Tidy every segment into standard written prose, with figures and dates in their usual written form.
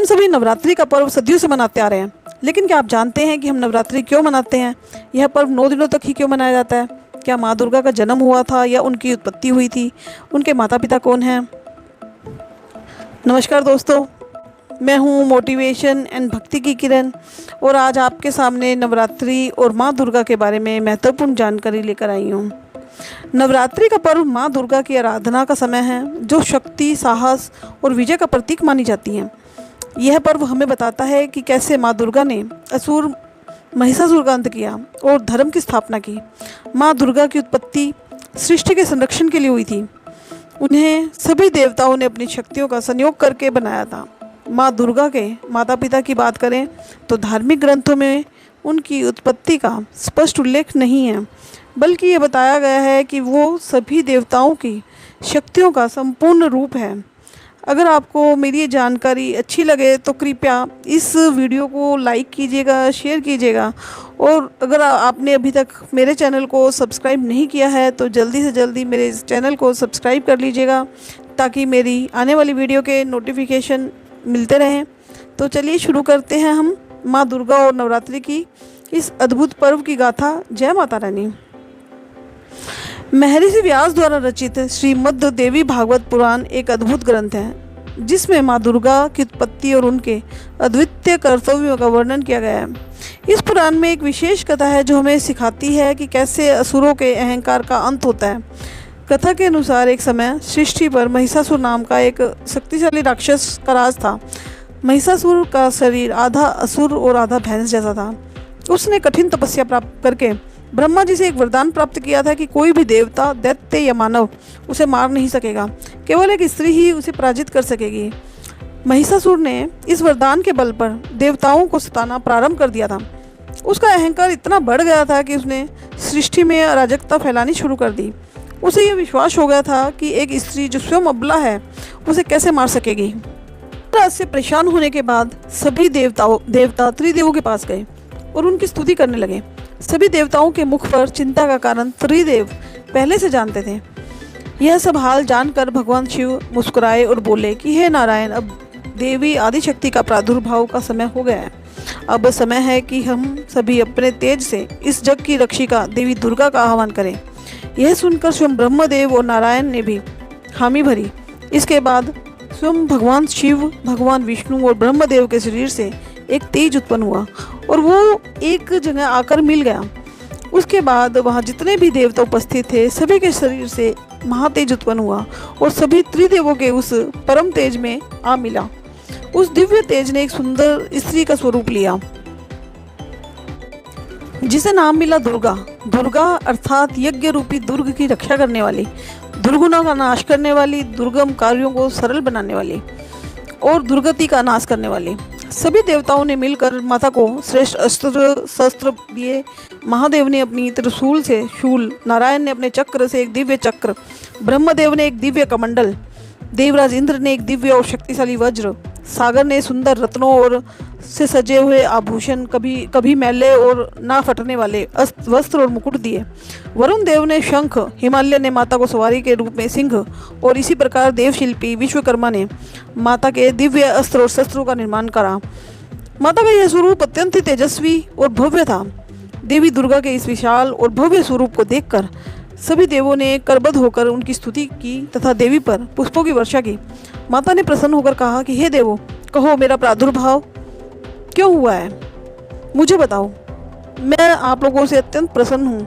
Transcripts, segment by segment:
हम सभी नवरात्रि का पर्व सदियों से मनाते आ रहे हैं, लेकिन क्या आप जानते हैं कि हम नवरात्रि क्यों मनाते हैं? यह पर्व 9 दिनों तक ही क्यों मनाया जाता है? क्या माँ दुर्गा का जन्म हुआ था या उनकी उत्पत्ति हुई थी? उनके माता पिता कौन हैं? नमस्कार दोस्तों, मैं हूँ मोटिवेशन एंड भक्ति की किरण और आज आपके सामने नवरात्रि और माँ दुर्गा के बारे में महत्वपूर्ण जानकारी लेकर आई हूँ। नवरात्रि का पर्व माँ दुर्गा की आराधना का समय है, जो शक्ति, साहस और विजय का प्रतीक मानी जाती है। यह पर्व हमें बताता है कि कैसे माँ दुर्गा ने असुर महिषासुर का अंत किया और धर्म की स्थापना की। माँ दुर्गा की उत्पत्ति सृष्टि के संरक्षण के लिए हुई थी। उन्हें सभी देवताओं ने अपनी शक्तियों का संयोग करके बनाया था। माँ दुर्गा के माता पिता की बात करें तो धार्मिक ग्रंथों में उनकी उत्पत्ति का स्पष्ट उल्लेख नहीं है, बल्कि ये बताया गया है कि वो सभी देवताओं की शक्तियों का संपूर्ण रूप है। अगर आपको मेरी ये जानकारी अच्छी लगे तो कृपया इस वीडियो को लाइक कीजिएगा, शेयर कीजिएगा और अगर आपने अभी तक मेरे चैनल को सब्सक्राइब नहीं किया है तो जल्दी से जल्दी मेरे इस चैनल को सब्सक्राइब कर लीजिएगा, ताकि मेरी आने वाली वीडियो के नोटिफिकेशन मिलते रहें। तो चलिए शुरू करते हैं हम माँ दुर्गा और नवरात्रि की इस अद्भुत पर्व की गाथा। जय माता रानी। महर्षि व्यास द्वारा रचित श्रीमद् देवी भागवत पुराण एक अद्भुत ग्रंथ है, जिसमें माँ दुर्गा की उत्पत्ति और उनके अद्वितीय कर्तव्यों का वर्णन किया गया है। इस पुराण में एक विशेष कथा है जो हमें सिखाती है कि कैसे असुरों के अहंकार का अंत होता है। कथा के अनुसार एक समय सृष्टि पर महिषासुर नाम का एक शक्तिशाली राक्षस का राज था। महिषासुर का शरीर आधा असुर और आधा भैंस जैसा था। उसने कठिन तपस्या प्राप्त करके ब्रह्मा जी से एक वरदान प्राप्त किया था कि कोई भी देवता, दैत्य या मानव उसे मार नहीं सकेगा, केवल एक स्त्री ही उसे पराजित कर सकेगी। महिषासुर ने इस वरदान के बल पर देवताओं को सताना प्रारंभ कर दिया था। उसका अहंकार इतना बढ़ गया था कि उसने सृष्टि में अराजकता फैलानी शुरू कर दी। उसे यह विश्वास हो गया था कि एक स्त्री जो स्वयं अबला है उसे कैसे मार सकेगी। से परेशान होने के बाद सभी देवता त्रिदेवों के पास गए और उनकी स्तुति करने लगे। सभी देवताओं के मुख पर चिंता का कारण त्रिदेव पहले से जानते थे। यह सब हाल जानकर भगवान शिव मुस्कुराए और बोले कि हे नारायण, अब देवी आदिशक्ति का प्रादुर्भाव का समय हो गया है। अब समय है कि हम सभी अपने तेज से इस जग की रक्षिका देवी दुर्गा का आह्वान करें। यह सुनकर स्वयं ब्रह्मदेव और नारायण ने भी हामी भरी। इसके बाद स्वयं भगवान शिव, भगवान विष्णु और ब्रह्मदेव के शरीर से एक तेज उत्पन्न हुआ और वो एक जगह आकर मिल गया। उसके बाद वहाँ जितने भी देवता उपस्थित थे, सभी के शरीर से महातेज उत्पन्न हुआ और सभी त्रिदेवों के उस परम तेज में आ मिला। उस दिव्य तेज ने एक सुंदर स्त्री का स्वरूप लिया, जिसे नाम मिला दुर्गा। दुर्गा अर्थात यज्ञ रूपी दुर्ग की रक्षा करने वाली, दुर्गुणों का नाश करने वाली, दुर्गम कार्यों को सरल बनाने वाली और दुर्गति का नाश करने वाली। सभी देवताओं ने मिलकर माता को श्रेष्ठ अस्त्र शस्त्र दिए। महादेव ने अपनी त्रिशूल से शूल, नारायण ने अपने चक्र से एक दिव्य चक्र, ब्रह्मदेव ने एक दिव्य कमंडल, देवराज इंद्र ने एक दिव्य और शक्तिशाली वज्र, सागर ने सुंदर रत्नों और से सजे हुए आभूषण, कभी मैले और ना फटने वाले वस्त्र और मुकुट दिए। वरुण देव ने शंख, हिमालय ने माता को सवारी के रूप में सिंह और इसी प्रकार देवशिल्पी विश्वकर्मा ने माता के दिव्य अस्त्र और शस्त्रों का निर्माण करा। माता का यह स्वरूप अत्यंत तेजस्वी और भव्य था। देवी दुर्गा के इस विशाल और भव्य स्वरूप को देखकर सभी देवों ने करबद्ध होकर उनकी स्तुति की तथा देवी पर पुष्पों की वर्षा की। माता ने प्रसन्न होकर कहा कि हे देवो, कहो मेरा प्रादुर्भाव क्यों हुआ है, मुझे बताओ। मैं आप लोगों से अत्यंत प्रसन्न हूँ,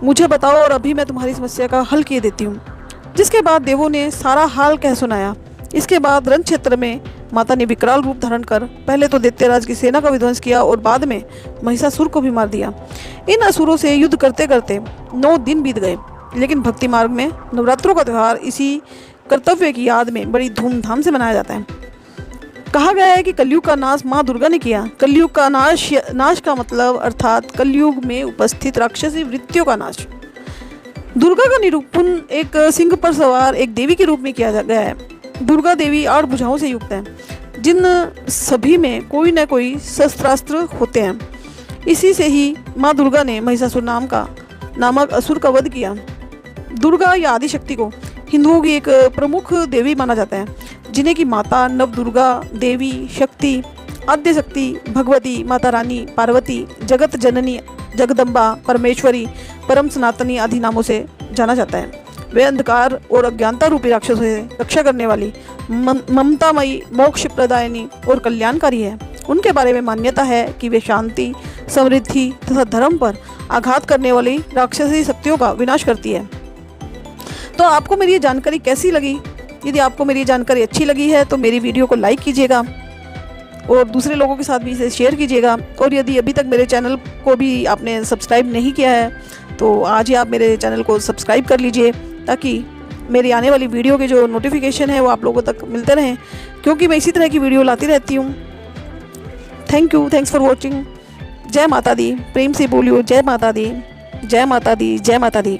मुझे बताओ और अभी मैं तुम्हारी समस्या का हल किए देती हूँ। जिसके बाद देवों ने सारा हाल कह सुनाया। इसके बाद रण क्षेत्र में माता ने विकराल रूप धारण कर पहले तो दैत्यराज की सेना का विध्वंस किया और बाद में महिषासुर को भी मार दिया। इन असुरों से युद्ध करते करते 9 दिन बीत गए, लेकिन भक्ति मार्ग में नवरात्रों का त्यौहार इसी कर्तव्य की याद में बड़ी धूमधाम से मनाया जाता है। कहा गया है कि कलयुग का नाश माँ दुर्गा ने किया। कलयुग का नाश का मतलब अर्थात कलयुग में उपस्थित राक्षसी वृत्तियों का नाश। दुर्गा का निरूपण एक सिंह पर सवार एक देवी के रूप में किया गया है। दुर्गा देवी 8 भुजाओं से युक्त है, जिन सभी में कोई न कोई शस्त्रास्त्र होते हैं। इसी से ही माँ दुर्गा ने महिषासुर नामक असुर का वध किया। दुर्गा या आदिशक्ति को हिंदुओं की एक प्रमुख देवी माना जाता है। जिन्हें की माता नवदुर्गा, देवी शक्ति, आद्य शक्ति, भगवती, माता रानी, पार्वती, जगत जननी, जगदम्बा, परमेश्वरी, परम सनातनी आदि नामों से जाना जाता है। वे अंधकार और अज्ञानता रूपी राक्षसों से रक्षा करने वाली, ममतामयी, मोक्ष प्रदायिनी और कल्याणकारी है। उनके बारे में मान्यता है कि वे शांति, समृद्धि तथा धर्म पर आघात करने वाली राक्षसी शक्तियों का विनाश करती है। तो आपको मेरी ये जानकारी कैसी लगी? यदि आपको मेरी जानकारी अच्छी लगी है तो मेरी वीडियो को लाइक कीजिएगा और दूसरे लोगों के साथ भी इसे शेयर कीजिएगा। और यदि अभी तक मेरे चैनल को भी आपने सब्सक्राइब नहीं किया है तो आज ही आप मेरे चैनल को सब्सक्राइब कर लीजिए, ताकि मेरी आने वाली वीडियो के जो नोटिफिकेशन है वो आप लोगों तक मिलते रहें, क्योंकि मैं इसी तरह की वीडियो लाती रहती हूँ। Thank you, thanks for watching. जय माता दी। प्रेम से बोलियो जय माता दी, जय माता दी, जय माता दी।